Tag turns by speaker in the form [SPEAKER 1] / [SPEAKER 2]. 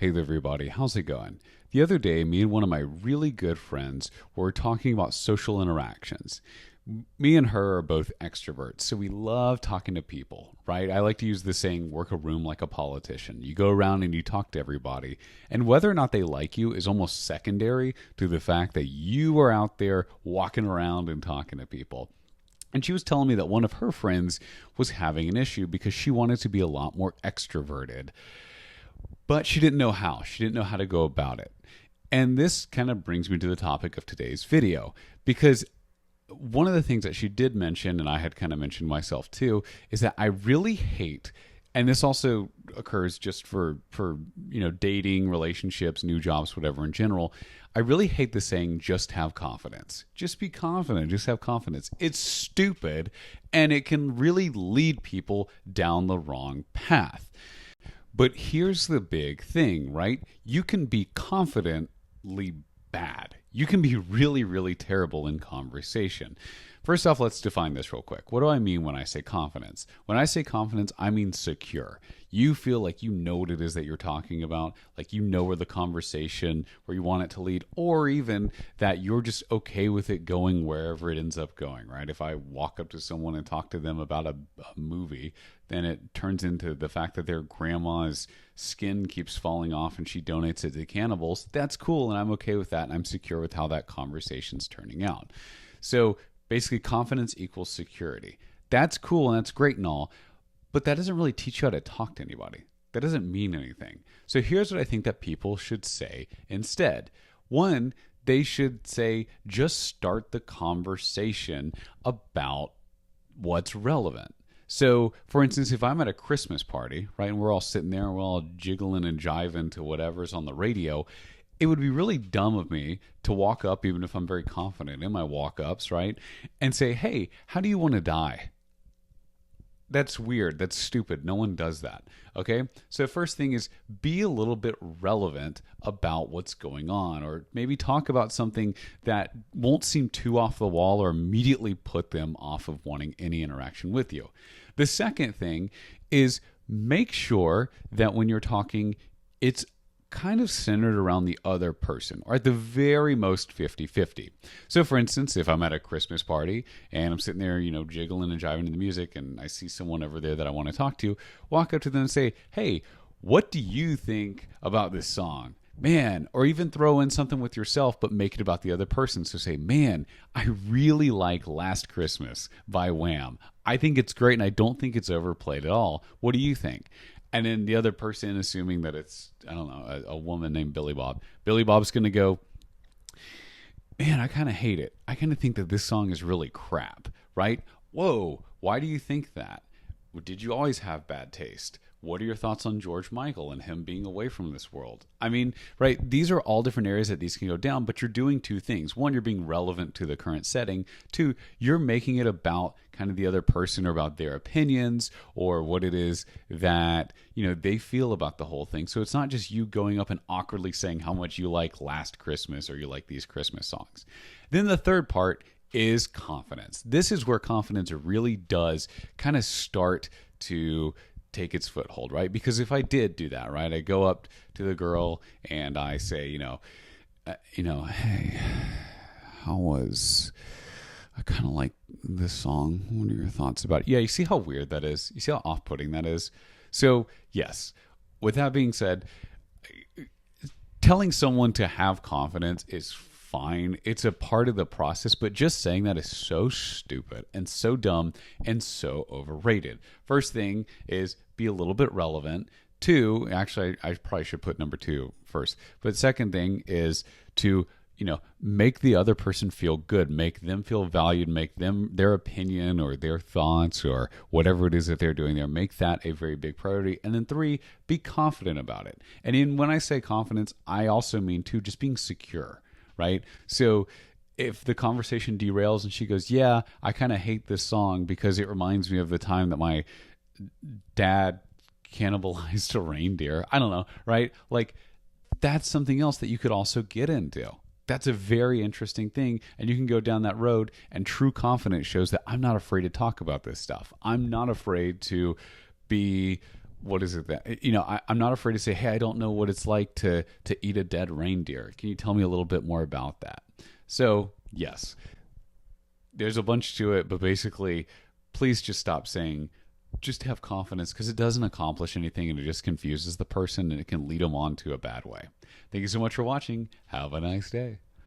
[SPEAKER 1] Hey there, everybody. How's it going? The other day, me and one of my really good friends were talking about social interactions. Me and her are both extroverts, so we love talking to people, right? I like to use the saying, work a room like a politician. You go around and you talk to everybody, and whether or not they like you is almost secondary to the fact that you are out there walking around and talking to people. And she was telling me that one of her friends was having an issue because she wanted to be a lot more extroverted, but she didn't know how. She didn't know how to go about it. And this kind of brings me to the topic of today's video because one of the things that she did mention, and I had kind of mentioned myself too, is that I really hate, and this also occurs just for dating, relationships, new jobs, whatever in general. I really hate the saying just have confidence. Just be confident, just have confidence. It's stupid and it can really lead people down the wrong path. But here's the big thing, right? You can be confidently bad. You can be really, really terrible in conversation. First off, let's define this real quick. What do I mean when I say confidence? When I say confidence, I mean secure. You feel like you know what it is that you're talking about, like you know where the conversation, where you want it to lead, or even that you're just okay with it going wherever it ends up going, right? If I walk up to someone and talk to them about a movie, then it turns into the fact that their grandma's skin keeps falling off and she donates it to cannibals. That's cool, and I'm okay with that, and I'm secure with how that conversation's turning out. So basically, confidence equals security. That's cool and that's great and all, but that doesn't really teach you how to talk to anybody. That doesn't mean anything. So here's what I think that people should say instead. One, they should say, just start the conversation about what's relevant. So, for instance, if I'm at a Christmas party, right, and we're all sitting there and we're all jiggling and jiving to whatever's on the radio, it would be really dumb of me to walk up, even if I'm very confident in my walk-ups, right, and say, hey, how do you want to die? That's weird. That's stupid. No one does that. Okay? So first thing is be a little bit relevant about what's going on, or maybe talk about something that won't seem too off the wall or immediately put them off of wanting any interaction with you. The second thing is make sure that when you're talking, it's kind of centered around the other person, or at the very most 50-50. So for instance, if I'm at a Christmas party and I'm sitting there, jiggling and jiving to the music, and I see someone over there that I want to talk to, walk up to them and say, hey, what do you think about this song? Man, or even throw in something with yourself, but make it about the other person. So say, man, I really like Last Christmas by Wham. I think it's great, and I don't think it's overplayed at all. What do you think? And then the other person, assuming that it's, I don't know, a woman named Billy Bob. Billy Bob's going to go, man, I kind of hate it. I kind of think that this song is really crap, right? Whoa, why do you think that? Did you always have bad taste? What are your thoughts on George Michael and him being away from this world? I mean, right, these are all different areas that these can go down, but you're doing two things. One, you're being relevant to the current setting. Two, you're making it about kind of the other person or about their opinions or what it is that, they feel about the whole thing. So it's not just you going up and awkwardly saying how much you like Last Christmas or you like these Christmas songs. Then the third part is confidence. This is where confidence really does kind of start to take its foothold, right? Because if I did do that, right, I go up to the girl and I say, hey, I kind of like this song. What are your thoughts about it? Yeah, you see how weird that is? You see how off-putting that is? So, yes, with that being said, telling someone to have confidence is fine. It's a part of the process, but just saying that is so stupid and so dumb and so overrated. First thing is be a little bit relevant. Two, actually, I probably should put number two first. But second thing is to, make the other person feel good, make them feel valued, make them their opinion or their thoughts or whatever it is that they're doing there, make that a very big priority. And then three, be confident about it. And when I say confidence, I also mean too, just being secure. Right? So if the conversation derails and she goes, yeah, I kind of hate this song because it reminds me of the time that my dad cannibalized a reindeer. I don't know, right? Like that's something else that you could also get into. That's a very interesting thing. And you can go down that road, and true confidence shows that I'm not afraid to talk about this stuff. I'm not afraid to be what is it that, you know, I'm not afraid to say, hey, I don't know what it's like to eat a dead reindeer. Can you tell me a little bit more about that? So yes, there's a bunch to it, but basically, please just stop saying, just have confidence, because it doesn't accomplish anything and it just confuses the person and it can lead them on to a bad way. Thank you so much for watching. Have a nice day.